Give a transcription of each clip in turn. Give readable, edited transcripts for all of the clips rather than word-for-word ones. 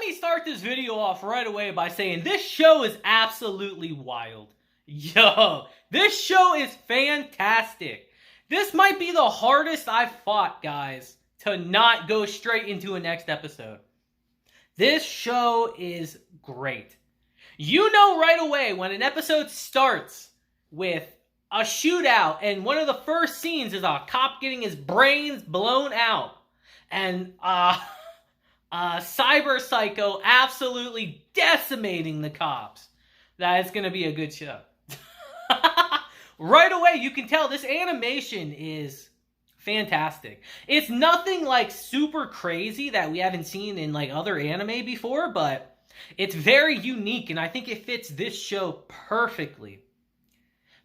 me start this video off right away by saying this show is absolutely wild. Yo, this show is fantastic. This might be the hardest I've fought, guys, to not go straight into a next episode. This show is great. You know right away when an episode starts with a shootout and one of the first scenes is a cop getting his brains blown out and cyber psycho absolutely decimating the cops, that it's going to be a good show. Right away, you can tell this animation is fantastic. It's nothing like super crazy that we haven't seen in like other anime before, but it's very unique, and I think it fits this show perfectly.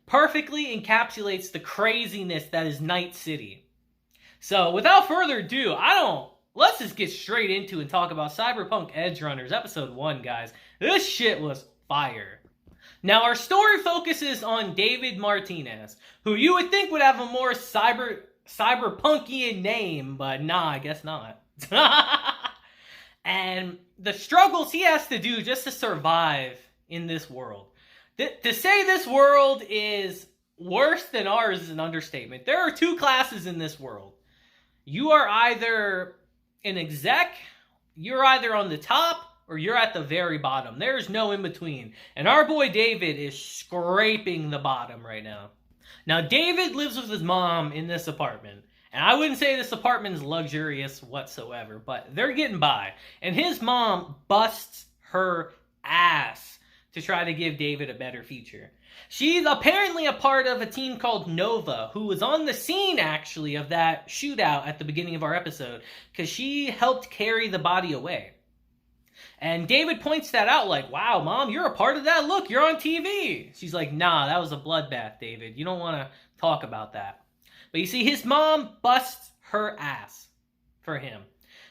Perfectly encapsulates the craziness that is Night City. So, without further ado, let's just get straight into and talk about Cyberpunk Edgerunners Episode 1, guys. This shit was fire. Now, our story focuses on David Martinez, who you would think would have a more cyberpunkian name, but nah, I guess not. And the struggles he has to do just to survive in this world. To say this world is worse than ours is an understatement. There are two classes in this world. You are either an exec, you're either on the top, or you're at the very bottom. There's no in between. And our boy David is scraping the bottom right now. Now, David lives with his mom in this apartment. And I wouldn't say this apartment is luxurious whatsoever, but they're getting by. And his mom busts her ass to try to give David a better future. She's apparently a part of a team called Nova, who was on the scene, actually, of that shootout at the beginning of our episode, because she helped carry the body away. And David points that out like, wow, Mom, you're a part of that? Look, you're on TV. She's like, nah, that was a bloodbath, David. You don't want to talk about that. But you see, his mom busts her ass for him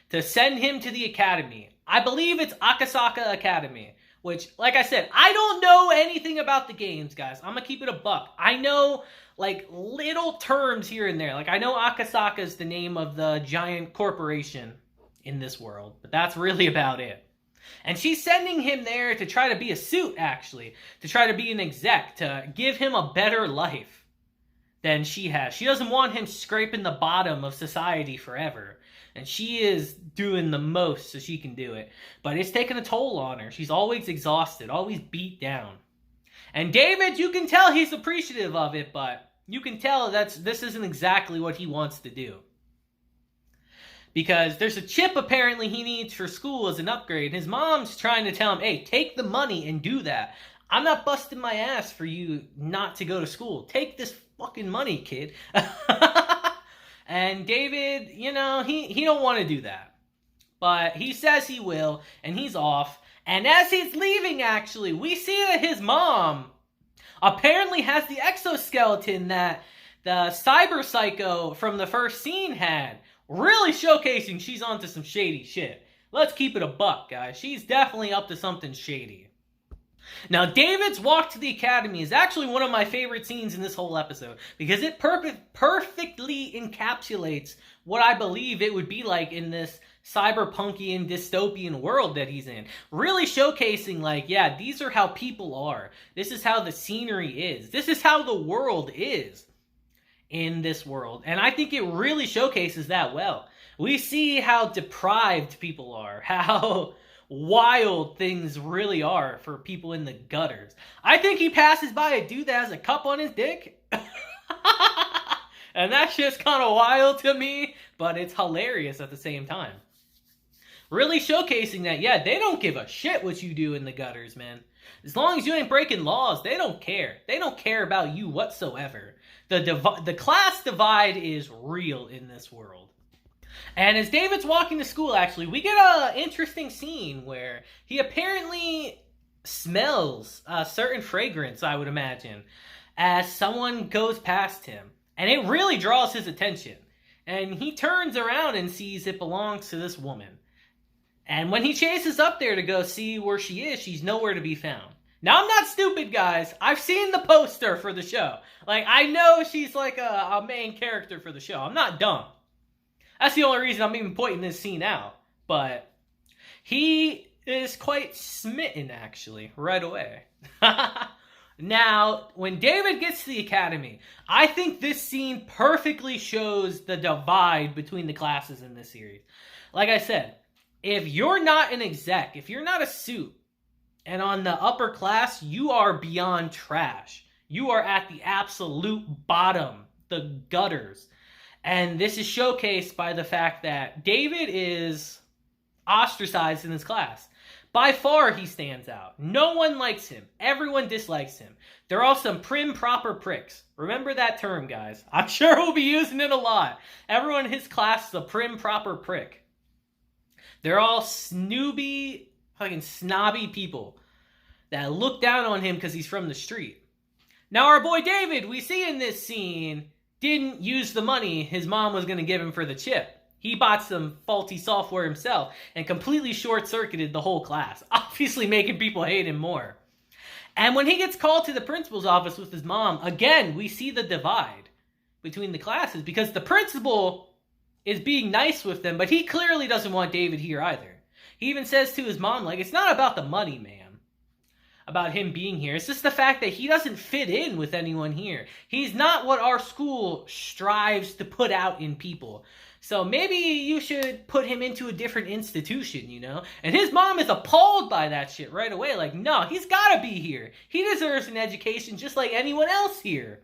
to send him to the academy. I believe it's Akasaka Academy, which, like I said, I don't know anything about the games, guys. I'm going to keep it a buck. I know, like, little terms here and there. Like, I know Akasaka is the name of the giant corporation in this world, but that's really about it. And she's sending him there to try to be a suit, actually. To try to be an exec, to give him a better life than she has. She doesn't want him scraping the bottom of society forever. And she is doing the most so she can do it. But it's taking a toll on her. She's always exhausted, always beat down. And David, you can tell he's appreciative of it, but you can tell this isn't exactly what he wants to do. Because there's a chip apparently he needs for school as an upgrade. His mom's trying to tell him, hey, take the money and do that. I'm not busting my ass for you not to go to school. Take this fucking money, kid. And David, you know, he don't want to do that. But he says he will, and he's off. And as he's leaving, actually, we see that his mom apparently has the exoskeleton that the cyber psycho from the first scene had. Really showcasing she's onto some shady shit. Let's keep it a buck, guys. She's definitely up to something shady. Now, David's walk to the academy is actually one of my favorite scenes in this whole episode, because it perfectly encapsulates what I believe it would be like in this cyberpunkian dystopian world that he's in. Really showcasing, like, yeah, these are how people are. This is how the scenery is. This is how the world is in this world. And I think it really showcases that well. We see how deprived people are, how wild things really are for people in the gutters. I think he passes by a dude that has a cup on his dick. And that's just kind of wild to me, but it's hilarious at the same time. Really showcasing that, yeah, they don't give a shit what you do in the gutters, man. As long as you ain't breaking laws, they don't care. They don't care about you whatsoever. The class divide is real in this world. And as David's walking to school, actually, we get an interesting scene where he apparently smells a certain fragrance, I would imagine, as someone goes past him. And it really draws his attention. And he turns around and sees it belongs to this woman. And when he chases up there to go see where she is, she's nowhere to be found. Now, I'm not stupid, guys. I've seen the poster for the show. Like, I know she's like a main character for the show. I'm not dumb. That's the only reason I'm even pointing this scene out. But he is quite smitten, actually, right away. Now, when David gets to the academy, I think this scene perfectly shows the divide between the classes in this series. Like I said, if you're not an exec, if you're not a suit, and on the upper class, you are beyond trash. You are at the absolute bottom, the gutters. And this is showcased by the fact that David is ostracized in his class. By far, he stands out. No one likes him. Everyone dislikes him. They're all some prim, proper pricks. Remember that term, guys. I'm sure we'll be using it a lot. Everyone in his class is a prim, proper prick. They're all snooby, fucking snobby people that look down on him because he's from the street. Now, our boy David, we see in this scene, didn't use the money his mom was going to give him for the chip. He bought some faulty software himself and completely short-circuited the whole class, obviously making people hate him more. And when he gets called to the principal's office with his mom, again, we see the divide between the classes because the principal is being nice with them, but he clearly doesn't want David here either. He even says to his mom, like, it's not about the money, ma'am, about him being here. It's just the fact that he doesn't fit in with anyone here. He's not what our school strives to put out in people. So maybe you should put him into a different institution, you know? And his mom is appalled by that shit right away. Like, no, he's gotta be here. He deserves an education just like anyone else here.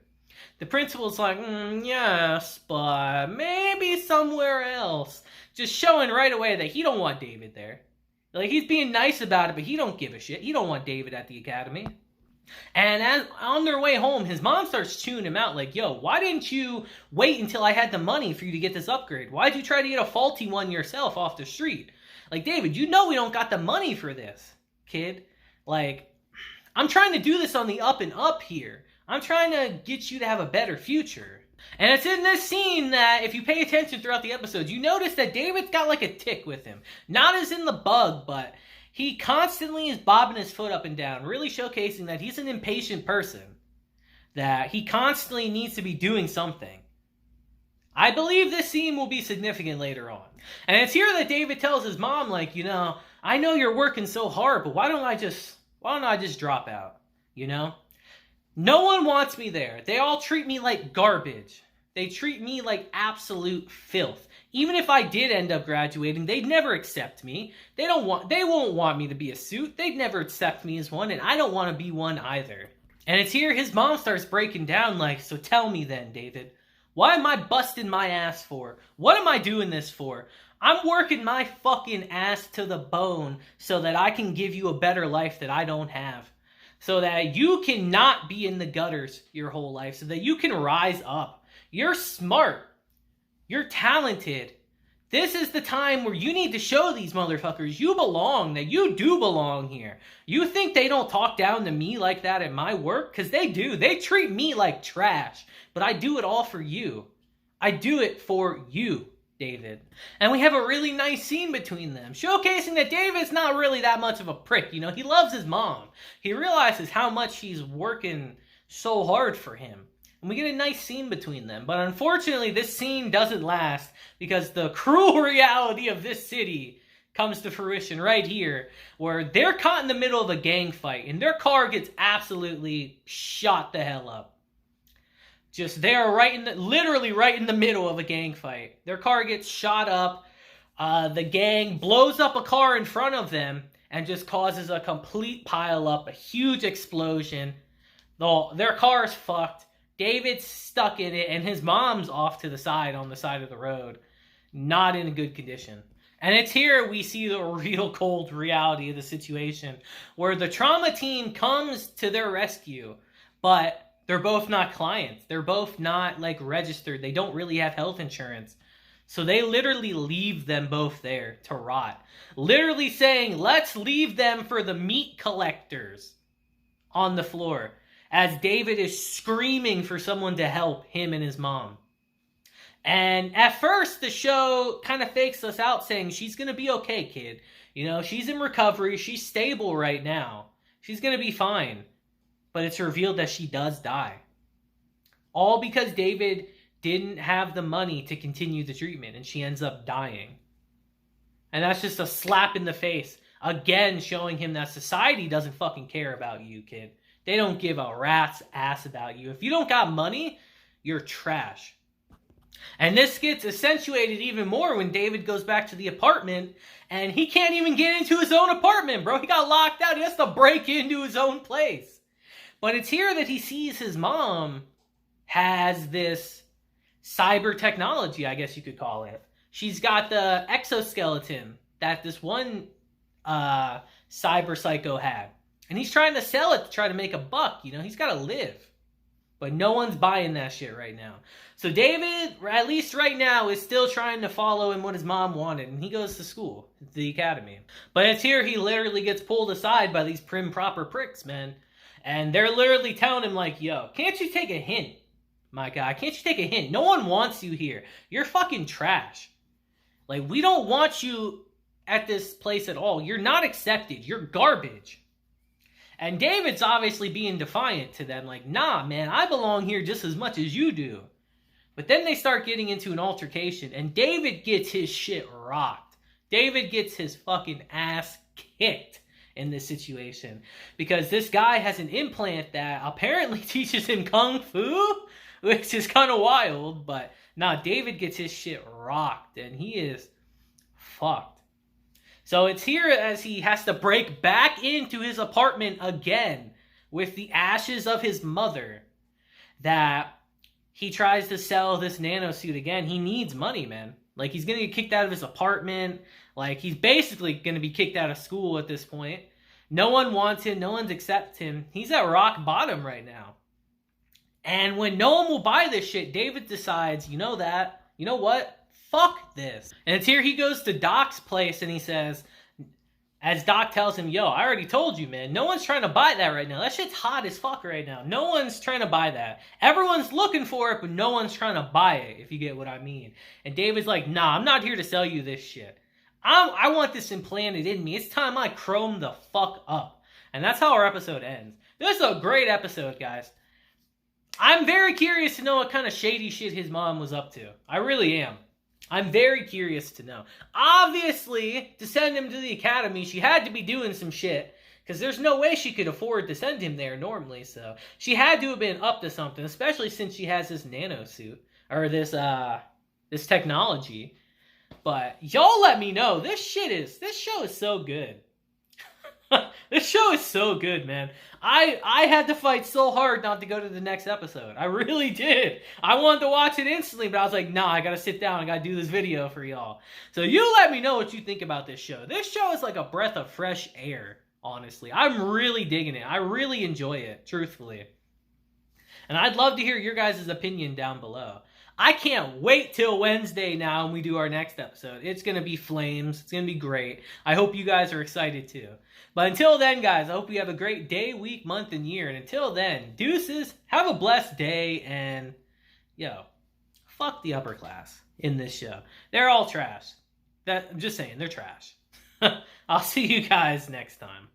The principal's like, yes, but maybe somewhere else. Just showing right away that he don't want David there. Like, he's being nice about it, but he don't give a shit. He don't want David at the academy. And as on their way home, his mom starts chewing him out like, yo, why didn't you wait until I had the money for you to get this upgrade? Why'd you try to get a faulty one yourself off the street? Like, David, you know we don't got the money for this, kid. Like, I'm trying to do this on the up and up here. I'm trying to get you to have a better future. And it's in this scene that, if you pay attention throughout the episodes, you notice that David's got like a tick with him. Not as in the bug, but he constantly is bobbing his foot up and down, really showcasing that he's an impatient person. That he constantly needs to be doing something. I believe this scene will be significant later on. And it's here that David tells his mom, like, you know, I know you're working so hard, but why don't I just drop out, you know? No one wants me there. They all treat me like garbage. They treat me like absolute filth. Even if I did end up graduating, they'd never accept me. They won't want me to be a suit. They'd never accept me as one, and I don't want to be one either. And it's here his mom starts breaking down like, so tell me then, David, what am I busting my ass for? What am I doing this for? I'm working my fucking ass to the bone so that I can give you a better life that I don't have. So that you cannot be in the gutters your whole life. So that you can rise up. You're smart. You're talented. This is the time where you need to show these motherfuckers you belong. That you do belong here. You think they don't talk down to me like that at my work? Because they do. They treat me like trash. But I do it all for you. I do it for you, David. And we have a really nice scene between them, showcasing that David's not really that much of a prick, you know? He loves his mom. He realizes how much she's working so hard for him. And we get a nice scene between them. But unfortunately, this scene doesn't last because the cruel reality of this city comes to fruition right here, where they're caught in the middle of a gang fight, and their car gets absolutely shot the hell up. Just they are literally right in the middle of a gang fight. Their car gets shot up. The gang blows up a car in front of them and just causes a complete pile up, a huge explosion. Their car is fucked. David's stuck in it, and his mom's off to the side on the side of the road. Not in a good condition. And it's here we see the real cold reality of the situation, where the trauma team comes to their rescue, but they're both not clients. They're both not, like, registered. They don't really have health insurance. So they literally leave them both there to rot. Literally saying, let's leave them for the meat collectors on the floor. As David is screaming for someone to help him and his mom. And at first, the show kind of fakes us out saying, she's going to be okay, kid. You know, she's in recovery. She's stable right now. She's going to be fine. But it's revealed that she does die. All because David didn't have the money to continue the treatment, and she ends up dying. And that's just a slap in the face Again, showing him that society doesn't fucking care about you, kid. They don't give a rat's ass about you. If you don't got money, you're trash. And this gets accentuated even more when David goes back to the apartment and he can't even get into his own apartment, bro. He got locked out. He has to break into his own place. But it's here that he sees his mom has this cyber technology, I guess you could call it. She's got the exoskeleton that this one cyber psycho had. And he's trying to sell it to try to make a buck. You know, he's got to live. But no one's buying that shit right now. So David, at least right now, is still trying to follow in what his mom wanted. And he goes to school, the academy. But it's here he literally gets pulled aside by these prim proper pricks, man. And they're literally telling him like, yo, can't you take a hint, my guy? Can't you take a hint? No one wants you here. You're fucking trash. Like, we don't want you at this place at all. You're not accepted. You're garbage. And David's obviously being defiant to them. Like, nah, man, I belong here just as much as you do. But then they start getting into an altercation. And David gets his shit rocked. David gets his fucking ass kicked in this situation. Because this guy has an implant that apparently teaches him kung fu. Which is kind of wild. But, nah, David gets his shit rocked. And he is fucked. So it's here as he has to break back into his apartment again with the ashes of his mother that he tries to sell this nanosuit again. He needs money, man. Like, he's going to get kicked out of his apartment. Like, he's basically going to be kicked out of school at this point. No one wants him. No one's accepts him. He's at rock bottom right now. And when no one will buy this shit, David decides, you know what? Fuck this. And it's here he goes to Doc's place and he says, as Doc tells him, yo, I already told you, man. No one's trying to buy that right now. That shit's hot as fuck right now. No one's trying to buy that. Everyone's looking for it, but no one's trying to buy it, if you get what I mean. And David's like, nah, I'm not here to sell you this shit. I want this implanted in me. It's time I chrome the fuck up. And that's how our episode ends. This is a great episode, guys. I'm very curious to know what kind of shady shit his mom was up to. I really am. I'm very curious to know. Obviously, to send him to the academy, she had to be doing some shit. Because there's no way she could afford to send him there normally. So she had to have been up to something. Especially since she has this nanosuit. Or this technology. But y'all let me know. This show is so good. This show is so good, man. I had to fight so hard not to go to the next episode. I really did. I wanted to watch it instantly, but I was like, nah, I gotta sit down. I gotta do this video for y'all. So you let me know what you think about this show. This show is like a breath of fresh air, honestly. I'm really digging it. I really enjoy it, truthfully. And I'd love to hear your guys' opinion down below. I can't wait till Wednesday now when we do our next episode. It's going to be flames. It's going to be great. I hope you guys are excited too. But until then, guys, I hope you have a great day, week, month, and year. And until then, deuces, have a blessed day, and, yo, fuck the upper class in this show. They're all trash. I'm just saying, they're trash. I'll see you guys next time.